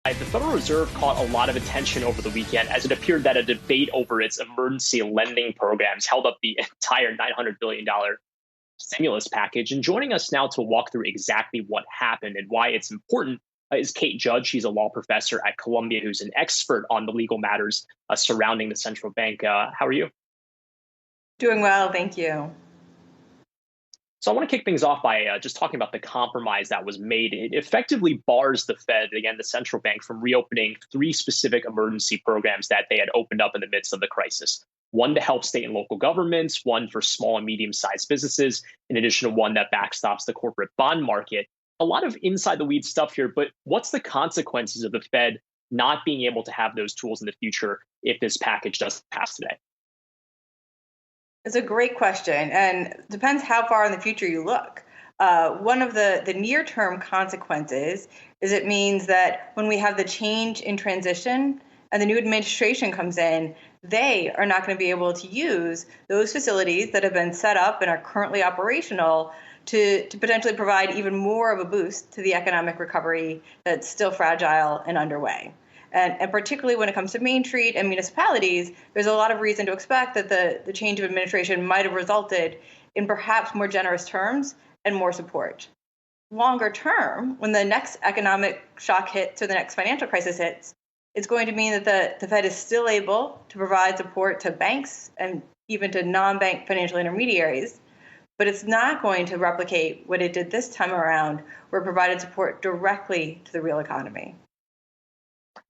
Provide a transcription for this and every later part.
The Federal Reserve caught a lot of attention over the weekend as it appeared that a debate over its emergency lending programs held up the entire $900 billion stimulus package. And joining us now to walk through exactly what happened and why it's important is Kathryn Judge. She's a law professor at Columbia who's an expert on the legal matters surrounding the central bank. How are you? Doing well, thank you. So I want to kick things off by just talking about the compromise that was made. It effectively bars the Fed, again, the central bank, from reopening three specific emergency programs that they had opened up in the midst of the crisis. One to help state and local governments, one for small and medium-sized businesses, in addition to one that backstops the corporate bond market. A lot of inside the weeds stuff here, but what's the consequences of the Fed not being able to have those tools in the future if this package doesn't pass today? It's a great question, and depends how far in the future you look. One of the near-term consequences is it means that when we have the change in transition and the new administration comes in, they are not going to be able to use those facilities that have been set up and are currently operational to potentially provide even more of a boost to the economic recovery that's still fragile and underway. And particularly when it comes to Main Street and municipalities, there's a lot of reason to expect that the change of administration might have resulted in perhaps more generous terms and more support. Longer term, when the next economic shock hits or the next financial crisis hits, it's going to mean that the Fed is still able to provide support to banks and even to non-bank financial intermediaries, but it's not going to replicate what it did this time around, where it provided support directly to the real economy.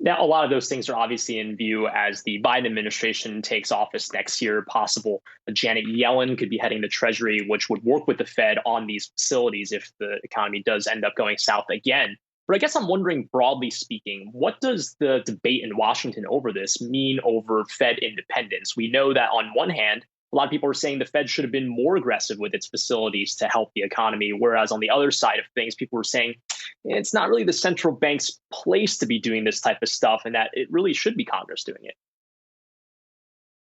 Now, a lot of those things are obviously in view as the Biden administration takes office next year. Possible Janet Yellen could be heading the Treasury, which would work with the Fed on these facilities if the economy does end up going south again. But I guess I'm wondering, broadly speaking, what does the debate in Washington over this mean over Fed independence? We know that on one hand, a lot of people are saying the Fed should have been more aggressive with its facilities to help the economy, whereas on the other side of things, people were saying it's not really the central bank's place to be doing this type of stuff and that it really should be Congress doing it.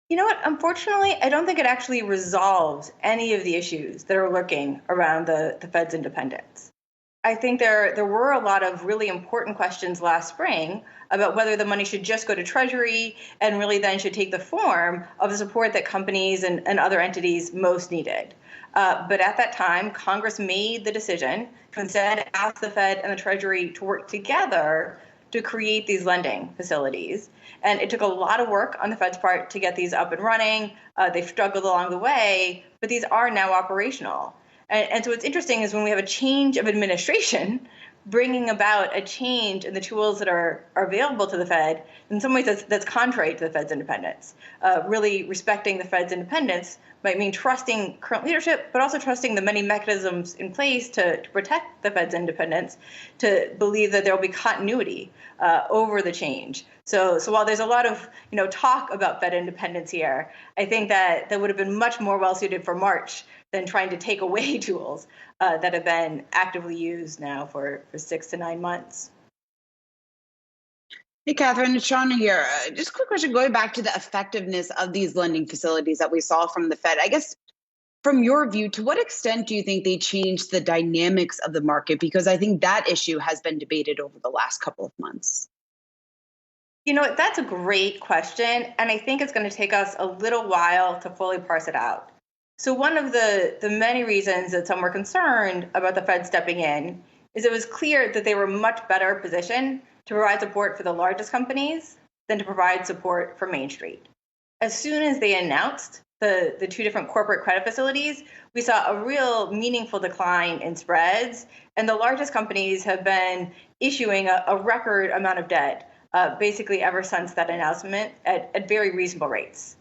You know what? Unfortunately, I don't think it actually resolves any of the issues that are lurking around the Fed's independence. I think there were a lot of really important questions last spring about whether the money should just go to Treasury and really then should take the form of the support that companies and other entities most needed. But at that time, Congress made the decision to instead ask the Fed and the Treasury to work together to create these lending facilities. And it took a lot of work on the Fed's part to get these up and running. They've struggled along the way, but these are now operational. And so what's interesting is when we have a change of administration, bringing about a change in the tools that are available to the Fed, in some ways that's contrary to the Fed's independence. Really respecting the Fed's independence might mean trusting current leadership, but also trusting the many mechanisms in place to protect the Fed's independence, to believe that there will be continuity over the change. So while there's a lot of talk about Fed independence here, I think that would have been much more well suited for March than trying to take away tools that have been actively used now for 6 to 9 months. Hey, Kathryn, it's Shauna here. Just a quick question, going back to the effectiveness of these lending facilities that we saw from the Fed. I guess from your view, to what extent do you think they changed the dynamics of the market? Because I think that issue has been debated over the last couple of months. That's a great question. And I think it's going to take us a little while to fully parse it out. So one of the many reasons that some were concerned about the Fed stepping in is it was clear that they were much better positioned to provide support for the largest companies than to provide support for Main Street. As soon as they announced the two different corporate credit facilities, we saw a real meaningful decline in spreads, and the largest companies have been issuing a record amount of debt, basically ever since that announcement at very reasonable rates.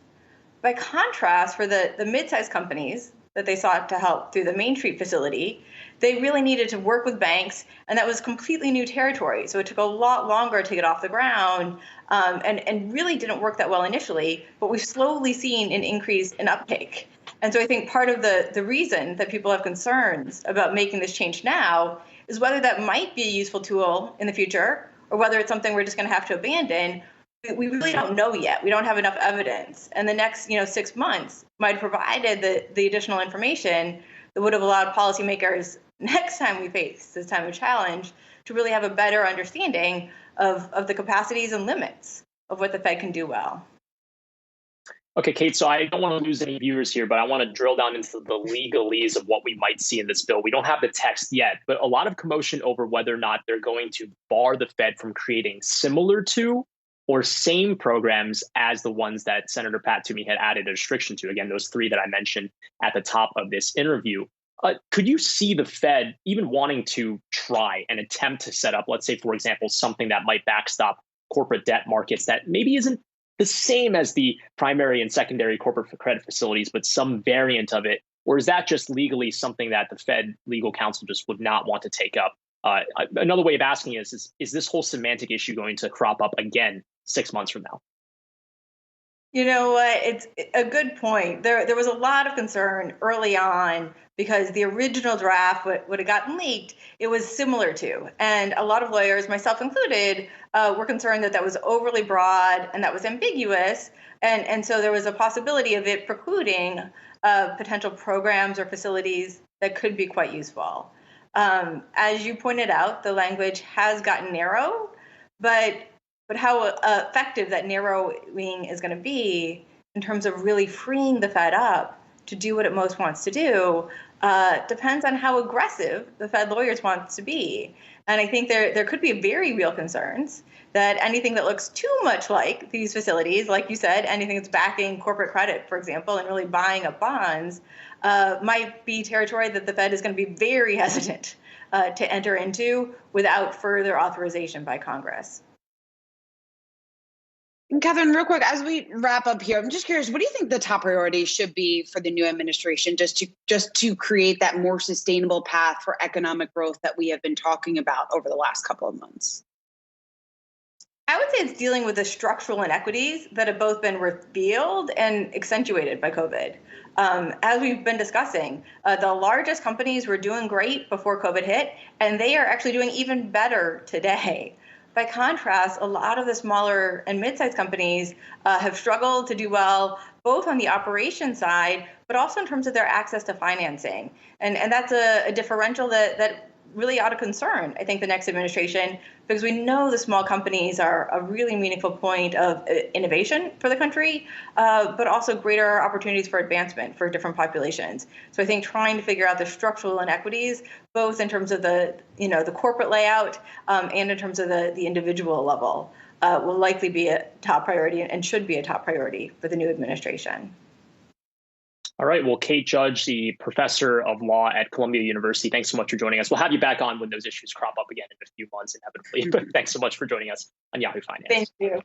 By contrast, for the mid-sized companies that they sought to help through the Main Street facility, they really needed to work with banks, and that was completely new territory. So it took a lot longer to get off the ground and really didn't work that well initially, but we've slowly seen an increase in uptake. And so I think part of the reason that people have concerns about making this change now is whether that might be a useful tool in the future or whether it's something we're just going to have to abandon. We really don't know yet. We don't have enough evidence. And the next 6 months might have provided the additional information that would have allowed policymakers next time we face this time of challenge to really have a better understanding of the capacities and limits of what the Fed can do well. Okay, Kate, so I don't want to lose any viewers here, but I want to drill down into the legalese of what we might see in this bill. We don't have the text yet, but a lot of commotion over whether or not they're going to bar the Fed from creating similar to or same programs as the ones that Senator Pat Toomey had added a restriction to. Again, those three that I mentioned at the top of this interview. Could you see the Fed even wanting to try and attempt to set up, let's say, for example, something that might backstop corporate debt markets that maybe isn't the same as the primary and secondary corporate credit facilities, but some variant of it? Or is that just legally something that the Fed legal counsel just would not want to take up? Another way of asking is this whole semantic issue going to crop up again 6 months from now? You know what? It's a good point. There was a lot of concern early on because the original draft, what had gotten leaked, it was similar to. And a lot of lawyers, myself included, were concerned that was overly broad and that was ambiguous. And so there was a possibility of it precluding potential programs or facilities that could be quite useful. As you pointed out, the language has gotten narrow, but how effective that narrowing is going to be in terms of really freeing the Fed up to do what it most wants to do depends on how aggressive the Fed lawyers want to be. And I think there could be very real concerns that anything that looks too much like these facilities, like you said, anything that's backing corporate credit, for example, and really buying up bonds, might be territory that the Fed is going to be very hesitant to enter into without further authorization by Congress. Kathryn, real quick, as we wrap up here, I'm just curious, what do you think the top priority should be for the new administration just to create that more sustainable path for economic growth that we have been talking about over the last couple of months? I would say it's dealing with the structural inequities that have both been revealed and accentuated by COVID. As we've been discussing, the largest companies were doing great before COVID hit, and they are actually doing even better today. By contrast, a lot of the smaller and mid-sized companies have struggled to do well, both on the operations side, but also in terms of their access to financing. And that's a differential that really ought to concern, I think, the next administration, because we know the small companies are a really meaningful point of innovation for the country, but also greater opportunities for advancement for different populations. So I think trying to figure out the structural inequities, both in terms of the corporate layout and in terms of the individual level, will likely be a top priority and should be a top priority for the new administration. All right. Well, Kate Judge, the professor of law at Columbia University, thanks so much for joining us. We'll have you back on when those issues crop up again in a few months, inevitably. But thanks so much for joining us on Yahoo Finance. Thank you.